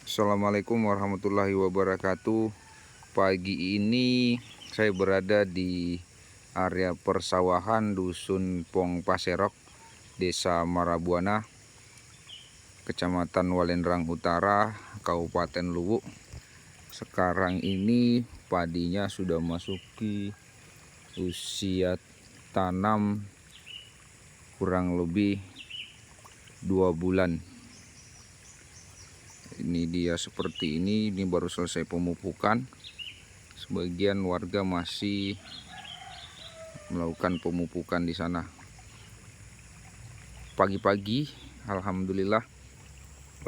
Assalamualaikum warahmatullahi wabarakatuh. Pagi ini saya berada di area persawahan Dusun Pong Paserok, Desa Marabuana, Kecamatan Walendrang Utara, Kabupaten Luwu. Sekarang ini padinya sudah masuki usia tanam kurang lebih 2 bulan. Ini dia seperti ini baru selesai pemupukan. Sebagian warga masih melakukan pemupukan di sana. Pagi-pagi, alhamdulillah,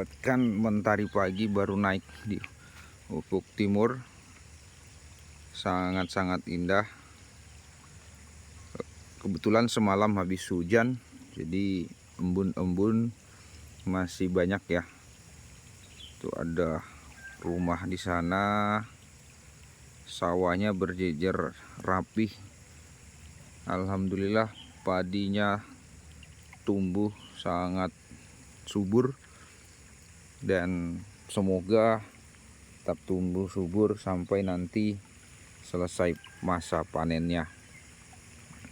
bahkan mentari pagi baru naik di ufuk timur, sangat-sangat indah. Kebetulan semalam habis hujan, jadi embun-embun masih banyak ya. Tuh ada rumah di sana, sawahnya berjejer rapih. Alhamdulillah padinya tumbuh sangat subur dan semoga tetap tumbuh subur sampai nanti selesai masa panennya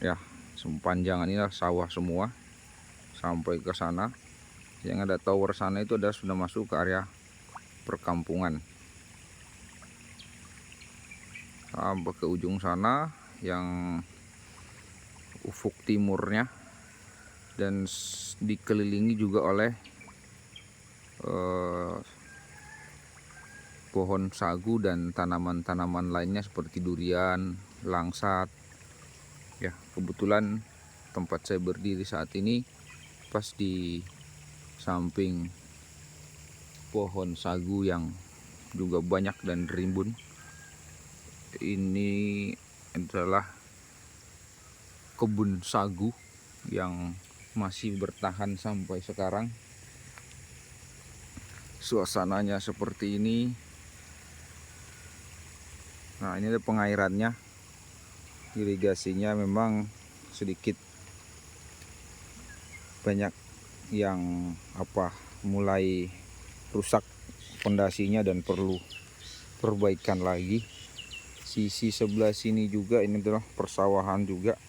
ya. Sepanjang ini sawah semua sampai ke sana. Yang ada tower sana itu sudah masuk ke area perkampungan sampai ke ujung sana yang ufuk timurnya, dan dikelilingi juga oleh pohon sagu dan tanaman-tanaman lainnya seperti durian, langsat ya. Kebetulan tempat saya berdiri saat ini pas di samping pohon sagu yang juga banyak dan rimbun. Ini adalah kebun sagu yang masih bertahan sampai sekarang. Suasananya seperti ini. Nah, ini ada pengairannya. Irigasinya memang sedikit banyak yang mulai rusak pondasinya dan perlu perbaikan lagi. Sisi sebelah sini juga ini adalah persawahan juga.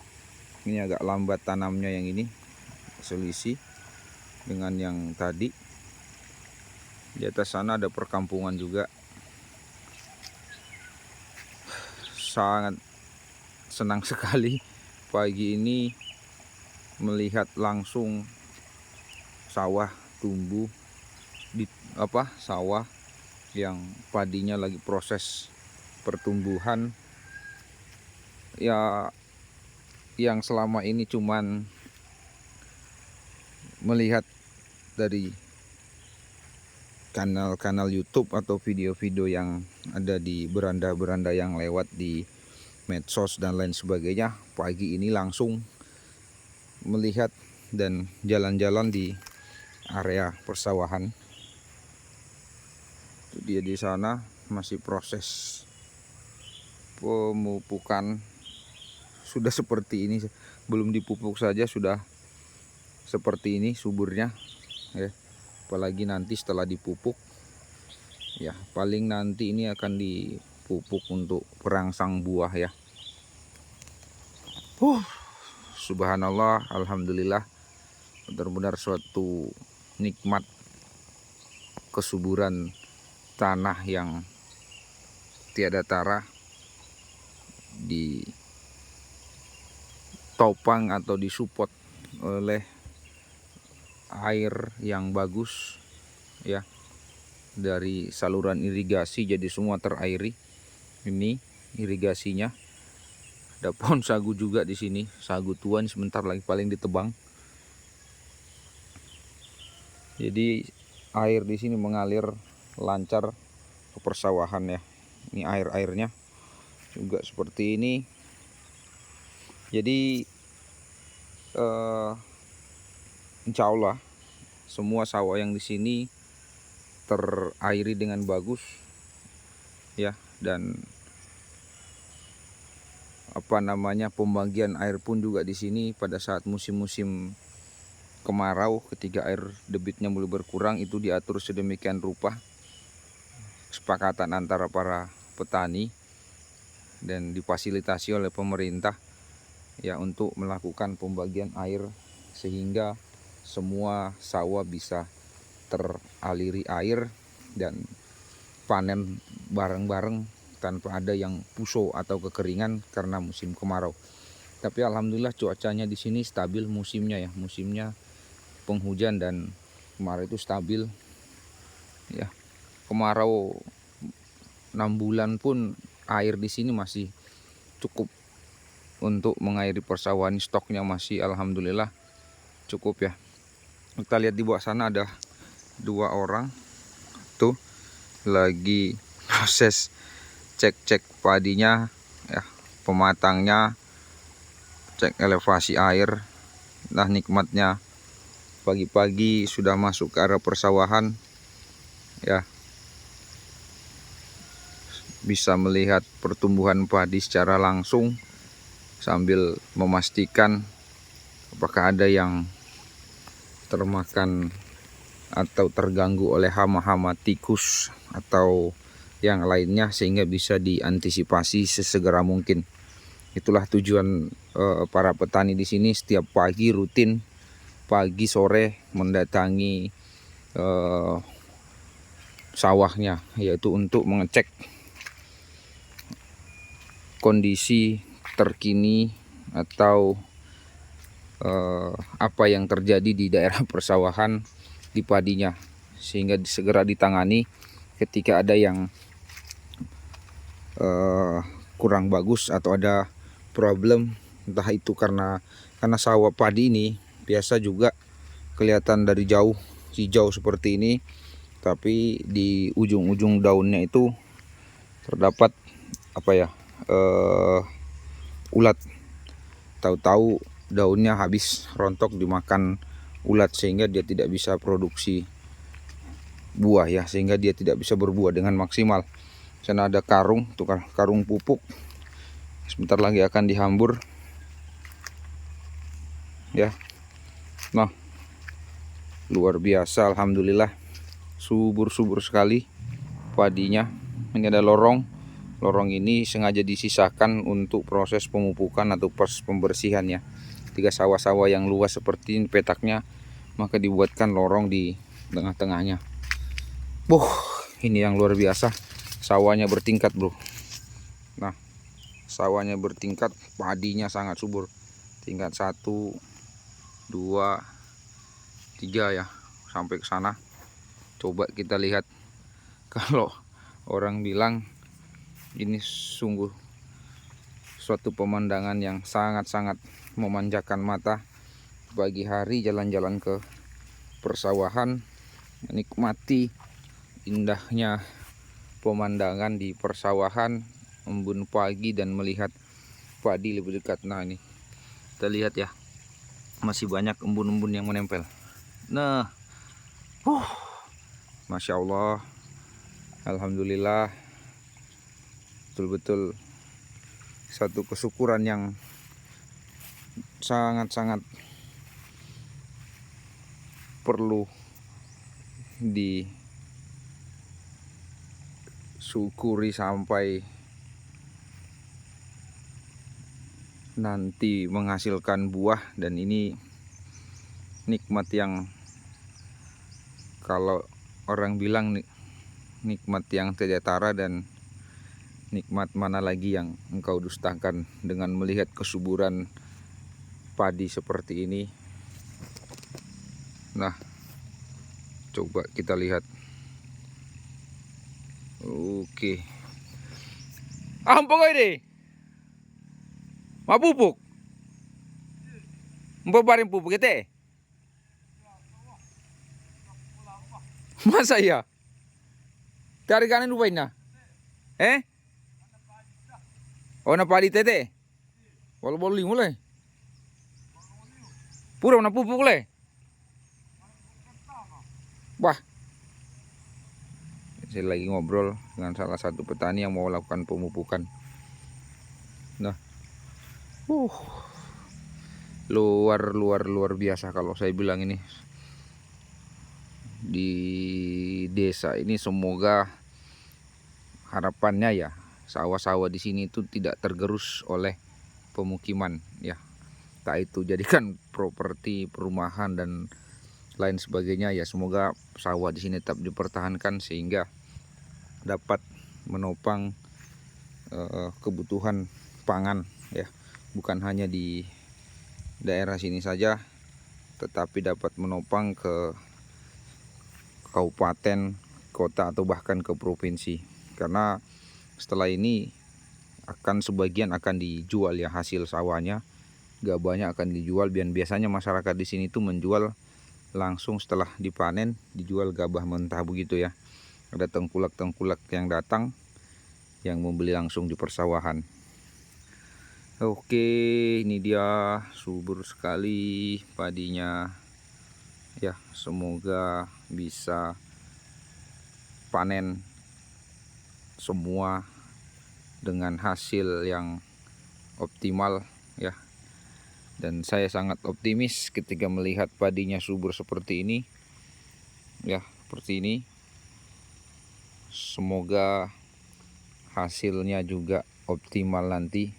Ini agak lambat tanamnya yang ini, selisih dengan yang tadi. Di atas sana ada perkampungan juga. Sangat senang sekali pagi ini melihat langsung sawah tumbuh di sawah yang padinya lagi proses pertumbuhan ya. Yang selama ini cuman melihat dari kanal-kanal YouTube atau video-video yang ada di beranda-beranda yang lewat di medsos dan lain sebagainya, pagi ini langsung melihat dan jalan-jalan di area persawahan. Itu dia di sana masih proses pemupukan. Sudah seperti ini, belum dipupuk saja sudah seperti ini suburnya ya. Apalagi nanti setelah dipupuk ya, paling nanti ini akan dipupuk untuk perangsang buah ya. Subhanallah, alhamdulillah, benar-benar suatu nikmat kesuburan tanah yang tiada tara, ditopang atau disupport oleh air yang bagus ya, dari saluran irigasi, jadi semua terairi. Ini irigasinya. Ada pohon sagu juga di sini, sagu tua ini sebentar lagi paling ditebang. Jadi air di sini mengalir lancar ke persawahan ya. Ini air-airnya juga seperti ini. Jadi insya Allah semua sawah yang di sini terairi dengan bagus ya, dan pembagian air pun juga di sini pada saat musim-musim kemarau, ketika air debitnya mulai berkurang, itu diatur sedemikian rupa kesepakatan antara para petani dan difasilitasi oleh pemerintah ya untuk melakukan pembagian air sehingga semua sawah bisa teraliri air dan panen bareng-bareng tanpa ada yang puso atau kekeringan karena musim kemarau. Tapi alhamdulillah cuacanya di sini stabil musimnya ya, musimnya penghujan dan kemarau itu stabil ya. Kemarau 6 bulan pun air di sini masih cukup untuk mengairi persawahan, stoknya masih alhamdulillah cukup ya. Kita lihat di bawah sana ada 2 orang tuh lagi proses cek padinya ya, pematangnya, cek elevasi air. Nah, nikmatnya pagi-pagi sudah masuk ke area persawahan ya, bisa melihat pertumbuhan padi secara langsung sambil memastikan apakah ada yang termakan atau terganggu oleh hama-hama tikus atau yang lainnya sehingga bisa diantisipasi sesegera mungkin. Itulah tujuan para petani di sini setiap pagi rutin pagi sore mendatangi sawahnya, yaitu untuk mengecek kondisi terkini atau apa yang terjadi di daerah persawahan di padinya sehingga segera ditangani ketika ada yang kurang bagus atau ada problem, entah itu karena sawah padi ini biasa juga kelihatan dari jauh hijau seperti ini, tapi di ujung-ujung daunnya itu terdapat apa ya, ulat. Tahu-tahu daunnya habis rontok dimakan ulat sehingga dia tidak bisa produksi buah ya, sehingga dia tidak bisa berbuah dengan maksimal. Sana ada karung, tuh karung pupuk. Sebentar lagi akan dihambur. Ya. Nah, luar biasa alhamdulillah. Subur-subur sekali padinya. Ini ada lorong. Lorong ini sengaja disisakan untuk proses pemupukan atau proses pembersihan ya. Tiga sawah-sawah yang luas seperti ini petaknya, maka dibuatkan lorong di tengah-tengahnya. Ini yang luar biasa. Sawahnya bertingkat, bro. Nah, sawahnya bertingkat, padinya sangat subur. Tingkat 1, 2, 3 ya, sampai ke sana. Coba kita lihat. Kalau orang bilang ini sungguh suatu pemandangan yang sangat-sangat memanjakan mata. Pagi hari jalan-jalan ke persawahan, menikmati indahnya pemandangan di persawahan, embun pagi dan melihat padi lebih dekat. Nah, ini kita lihat ya, masih banyak embun-embun yang menempel. Nah, Masya Allah, alhamdulillah, betul-betul satu kesyukuran yang sangat-sangat perlu disyukuri sampai nanti menghasilkan buah. Dan ini nikmat yang kalau orang bilang nikmat yang tidak tara, dan nikmat mana lagi yang engkau dustakan dengan melihat kesuburan padi seperti ini. Nah, coba kita lihat. Oke. Ampun ini. Ma pupuk. Mbok bareng pupuk itu. Masa ya? Dari kanan lupain na. Oh, na pali tete. Bol-bol mulai. Pura na pupuk le. Wah. Saya lagi ngobrol dengan salah satu petani yang mau melakukan pemupukan. Nah. Luar biasa kalau saya bilang ini. Di desa ini semoga harapannya ya sawah-sawah di sini itu tidak tergerus oleh pemukiman ya, tak itu jadikan properti perumahan dan lain sebagainya ya. Semoga sawah di sini tetap dipertahankan sehingga dapat menopang kebutuhan pangan ya, bukan hanya di daerah sini saja tetapi dapat menopang ke kabupaten, kota atau bahkan ke provinsi. Karena setelah ini sebagian akan dijual ya, hasil sawahnya gabahnya akan dijual. Biasanya masyarakat di sini tuh menjual langsung setelah dipanen, dijual gabah mentah begitu ya. Ada tengkulak-tengkulak yang datang yang membeli langsung di persawahan. Oke, ini dia subur sekali padinya ya. Semoga bisa panen semua dengan hasil yang optimal ya. Dan saya sangat optimis ketika melihat padinya subur seperti ini ya, seperti ini. Semoga hasilnya juga optimal nanti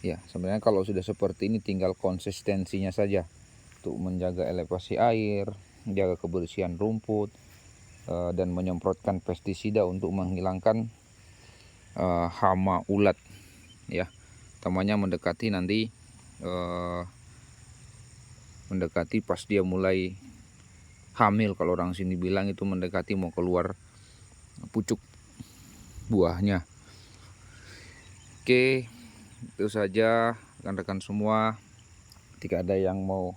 ya. Sebenarnya kalau sudah seperti ini tinggal konsistensinya saja untuk menjaga elevasi air, menjaga kebersihan rumput, dan menyemprotkan pestisida untuk menghilangkan hama ulat ya. Namanya mendekati nanti mendekati pas dia mulai hamil, kalau orang sini bilang itu mendekati mau keluar pucuk buahnya. Oke, itu saja rekan-rekan semua. Jika ada yang mau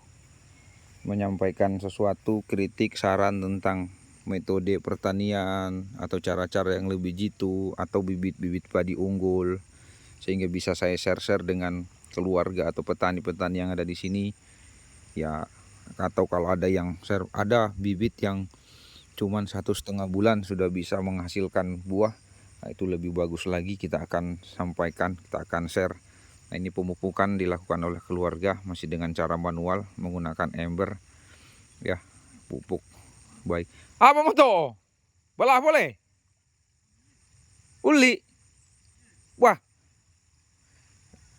menyampaikan sesuatu, kritik, saran tentang metode pertanian atau cara-cara yang lebih jitu atau bibit-bibit padi unggul, sehingga bisa saya share-share dengan keluarga atau petani-petani yang ada di sini ya. Atau kalau ada yang ada bibit yang cuman 1,5 bulan sudah bisa menghasilkan buah, nah itu lebih bagus lagi, kita akan sampaikan, kita akan share. Nah, ini pemupukan dilakukan oleh keluarga masih dengan cara manual menggunakan ember ya, pupuk baik. Apa mau tuh? Belah boleh? Uli. Wah.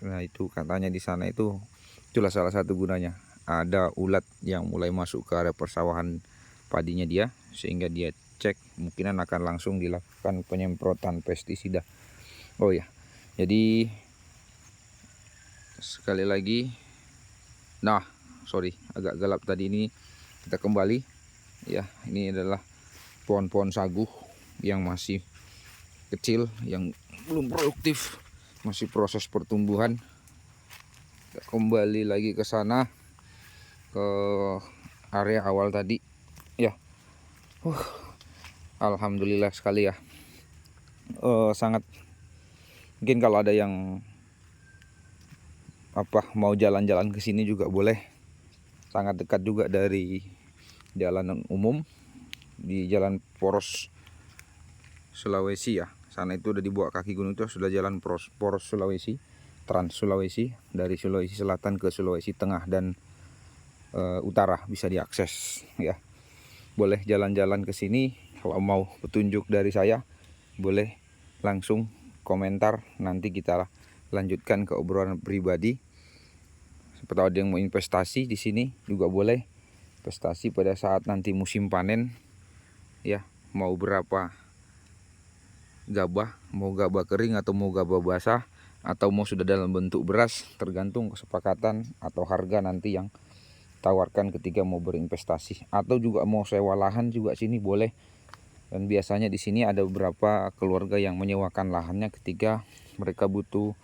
Nah, itu katanya di sana itulah salah satu gunanya. Ada ulat yang mulai masuk ke area persawahan padinya dia, sehingga dia cek kemungkinan akan langsung dilakukan penyemprotan pestisida. Oh ya, jadi sekali lagi, agak gelap tadi, ini kita kembali ya. Ini adalah pohon-pohon sagu yang masih kecil, yang belum produktif, masih proses pertumbuhan. Kita kembali lagi ke sana, ke area awal tadi ya. Alhamdulillah sekali ya. Sangat, mungkin kalau ada yang mau jalan-jalan ke sini juga boleh. Sangat dekat juga dari jalanan umum, di Jalan Poros Sulawesi ya. Sana itu udah dibawa kaki gunung, itu sudah jalan Poros Sulawesi, Trans Sulawesi, dari Sulawesi Selatan ke Sulawesi Tengah dan Utara bisa diakses ya. Boleh jalan-jalan ke sini. Kalau mau petunjuk dari saya, boleh langsung komentar, nanti kita lanjutkan ke obrolan pribadi. Seperti ada yang mau investasi di sini juga boleh, investasi pada saat nanti musim panen ya. Mau berapa gabah, mau gabah kering atau mau gabah basah, atau mau sudah dalam bentuk beras, tergantung kesepakatan atau harga nanti yang tawarkan ketika mau berinvestasi. Atau juga mau sewa lahan juga sini boleh. Dan biasanya di sini ada beberapa keluarga yang menyewakan lahannya ketika mereka butuh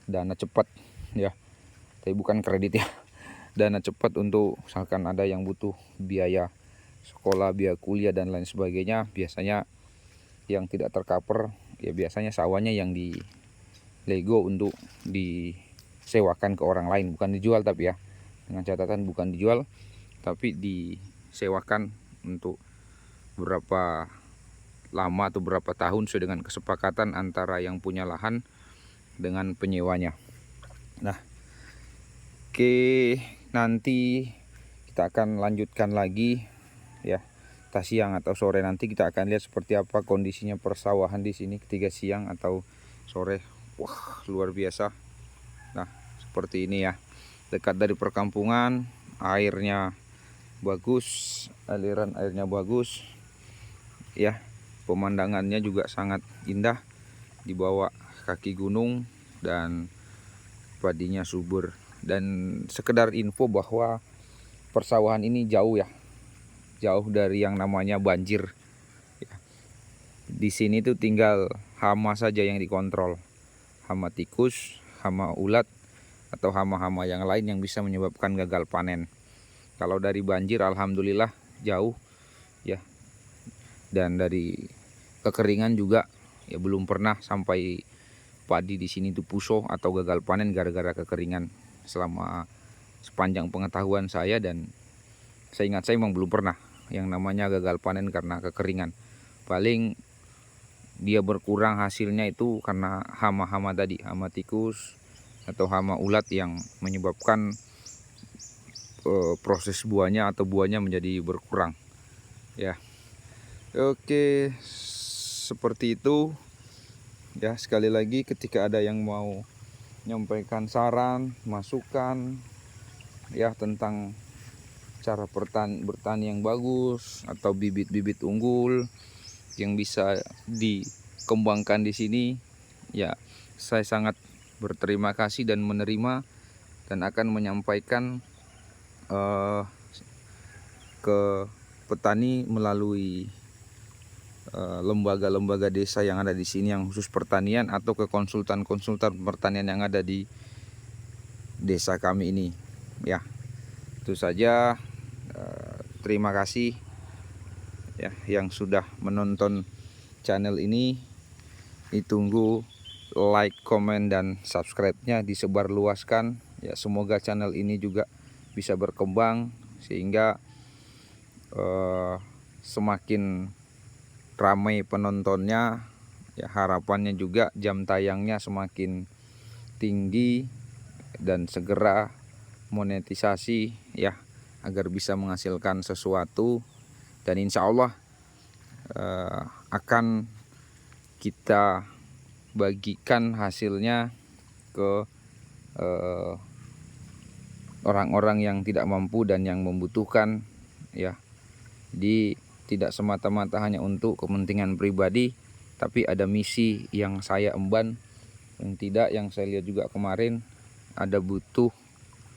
dana cepat ya. Tapi bukan kredit ya. Dana cepat untuk misalkan ada yang butuh biaya sekolah, biaya kuliah dan lain sebagainya. Biasanya yang tidak tercover ya, biasanya sawahnya yang di lego untuk disewakan ke orang lain, bukan dijual tapi ya. Dengan catatan bukan dijual tapi disewakan untuk berapa lama atau berapa tahun sesuai dengan kesepakatan antara yang punya lahan dengan penyewanya. Nah, oke, nanti kita akan lanjutkan lagi ya. entah siang atau sore. Nanti kita akan lihat seperti apa kondisinya persawahan di sini ketika siang atau sore. Wah, luar biasa. Nah, seperti ini ya. Dekat dari perkampungan, airnya bagus, aliran airnya bagus. Ya, pemandangannya juga sangat indah di bawah kaki gunung dan padinya subur. Dan sekedar info bahwa persawahan ini jauh ya, jauh dari yang namanya banjir. Di sini tuh tinggal hama saja yang dikontrol, hama tikus, hama ulat, atau hama-hama yang lain yang bisa menyebabkan gagal panen. Kalau dari banjir alhamdulillah jauh ya, dan dari kekeringan juga ya belum pernah sampai padi di sini tuh puso atau gagal panen gara-gara kekeringan selama sepanjang pengetahuan saya, dan saya ingat saya memang belum pernah yang namanya gagal panen karena kekeringan. Paling dia berkurang hasilnya itu karena hama-hama tadi, hama tikus atau hama ulat yang menyebabkan proses buahnya atau buahnya menjadi berkurang ya. Oke, seperti itu ya. Sekali lagi, ketika ada yang mau menyampaikan saran, masukan ya tentang cara bertani yang bagus atau bibit-bibit unggul yang bisa dikembangkan di sini, ya saya sangat berterima kasih dan menerima, dan akan menyampaikan ke petani melalui lembaga-lembaga desa yang ada di sini yang khusus pertanian, atau ke konsultan-konsultan pertanian yang ada di desa kami ini ya. Itu saja. Terima kasih ya yang sudah menonton channel ini. Ditunggu like, komen, dan subscribe-nya disebarluaskan ya. Semoga channel ini juga bisa berkembang sehingga semakin ramai penontonnya ya. Harapannya juga jam tayangnya semakin tinggi dan segera monetisasi ya, agar bisa menghasilkan sesuatu, dan insya Allah akan kita bagikan hasilnya ke orang-orang yang tidak mampu dan yang membutuhkan ya. Di tidak semata-mata hanya untuk kepentingan pribadi, tapi ada misi yang saya emban, yang saya lihat juga kemarin ada butuh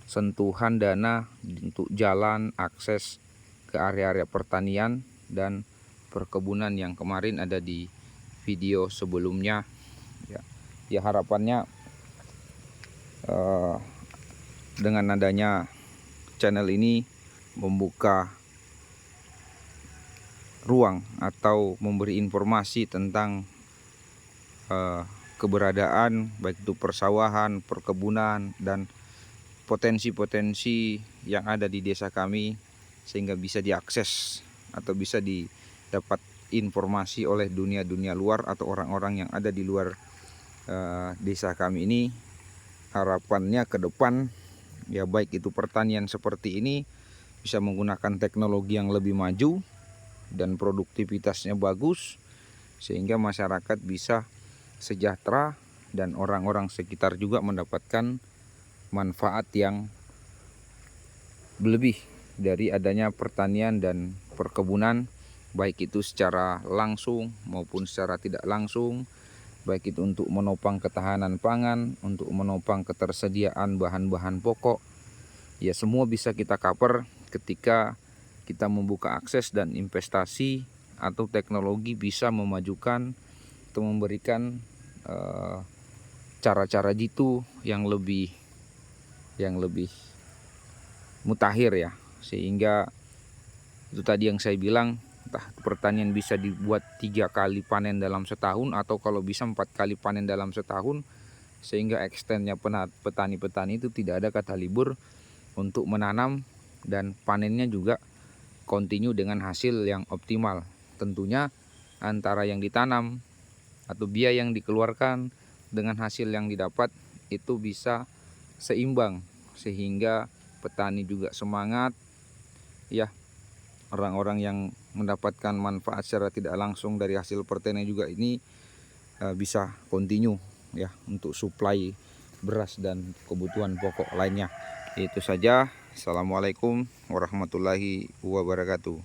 sentuhan dana untuk jalan akses ke area-area pertanian dan perkebunan yang kemarin ada di video sebelumnya ya. Harapannya dengan adanya channel ini membuka ruang atau memberi informasi tentang keberadaan baik itu persawahan, perkebunan, dan potensi-potensi yang ada di desa kami, sehingga bisa diakses atau bisa didapat informasi oleh dunia luar atau orang-orang yang ada di luar desa kami ini. Harapannya ke depan ya, baik itu pertanian seperti ini bisa menggunakan teknologi yang lebih maju dan produktivitasnya bagus, sehingga masyarakat bisa sejahtera dan orang-orang sekitar juga mendapatkan manfaat yang lebih dari adanya pertanian dan perkebunan, baik itu secara langsung maupun secara tidak langsung, baik itu untuk menopang ketahanan pangan, untuk menopang ketersediaan bahan-bahan pokok ya. Semua bisa kita cover ketika kita membuka akses dan investasi atau teknologi bisa memajukan atau memberikan cara-cara jitu yang lebih mutakhir ya, sehingga itu tadi yang saya bilang, entah pertanian bisa dibuat 3 kali panen dalam setahun, atau kalau bisa 4 kali panen dalam setahun, sehingga extendnya petani-petani itu tidak ada kata libur untuk menanam, dan panennya juga kontinu dengan hasil yang optimal. Tentunya antara yang ditanam atau biaya yang dikeluarkan dengan hasil yang didapat itu bisa seimbang, sehingga petani juga semangat ya. Orang-orang yang mendapatkan manfaat secara tidak langsung dari hasil pertanian juga ini bisa continue ya untuk suplai beras dan kebutuhan pokok lainnya. Itu saja. Assalamualaikum warahmatullahi wabarakatuh.